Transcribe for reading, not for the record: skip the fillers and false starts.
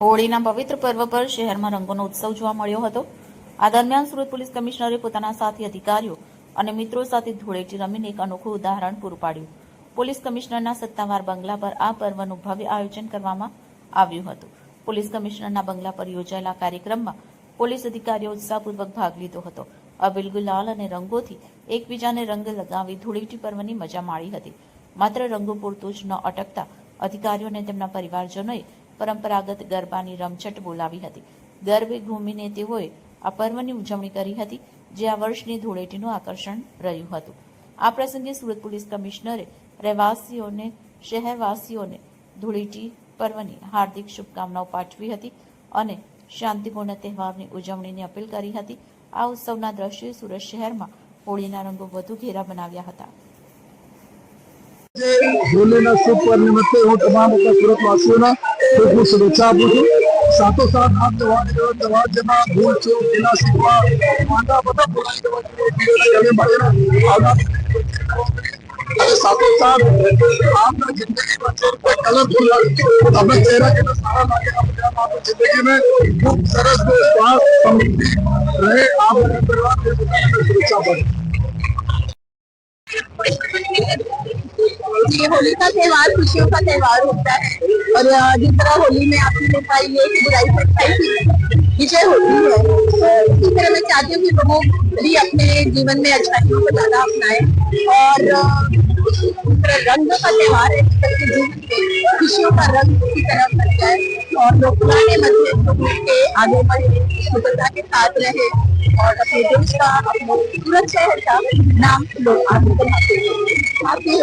હોળીના પવિત્ર પર્વ પર શહેરમાં રંગોનો ઉત્સવ જોવા મળ્યો હતો। આ દરમિયાન સુરત પોલીસ કમિશનરે પોતાના સાથી અધિકારીઓ અને મિત્રો સાથે ધૂળેટી રમીને એક અનોખું ઉદાહરણ પૂરું પાડ્યું। પોલીસ કમિશનરના સત્તાવાર બંગલા પર આ પર્વનું ભવ્ય આયોજન કરવામાં આવ્યું હતું। પોલીસ કમિશનરના બંગલા પર યોજાયેલા કાર્યક્રમમાં પોલીસ અધિકારીઓ ઉત્સાહપૂર્વક ભાગ લીધો હતો। અબીલ ગુલાલ અને રંગોથી એકબીજાને રંગ લગાવી ધૂળેટી પર્વની મજા માણી હતી। માત્ર રંગો પૂરતું જ ન અટકતા અધિકારીઓ અને તેમના પરિવારજનોએ પરંપરાગત ગરબાની રમઝટ બોલાવી હતી। ગરબે ઘૂમીને તેઓએ આ પર્વની ઉજવણી કરી હતી, જે આ વર્ષની ધૂળેટીનું આકર્ષણ રહ્યું હતું। આ પ્રસંગે સુરત પોલીસ કમિશનરે રહેવાસીઓને શહેરવાસીઓને ધૂળેટી પર્વની હાર્દિક શુભકામનાઓ પાઠવી હતી અને શાંતિપૂર્ણ તહેવારની ઉજવણીની અપીલ કરી હતી। આ ઉત્સવના દ્રશ્યોએ સુરત શહેરમાં હોળીના રંગો વધુ ઘેરા બનાવ્યા હતા। होलीना शुभ पर्व निमित्ते हूँ तमाम सूरतवासियों खूब शुभेच्छा आपू छू। साथों साथ आप त्यौहार जेમાં ભૂલ ચૂક વિના શીખવા માંડા બધા साथों साथ आपका जिंदगी में कलरफुल अपने चेहरा के सारा लागे आपकी जिंदगी में खूब सरस स्वास्थ्य समृद्धि रहे। आप परिवार के सुरक्षा बढ़े। ये होली का त्यौहार खुशियों का त्यौहार होता है और जिस तरह होली में आपने देखा ये कि बुराई से अच्छाई की विजय होती है, इसी तरह मैं चाहती हूँ कि लोग भी अपने जीवन में अच्छाइयों को ज्यादा अपनाएं और रंग का त्यौहार है जिसके जीवन में खुशियों का रंग की तरह बन जाए और लोग पुराने मतभेद के आगे बढ़े, स्वतंत्रता के साथ रहे और अपने देश का अपने सूरत शहर का नाम लोग आगे बढ़ाते हैं।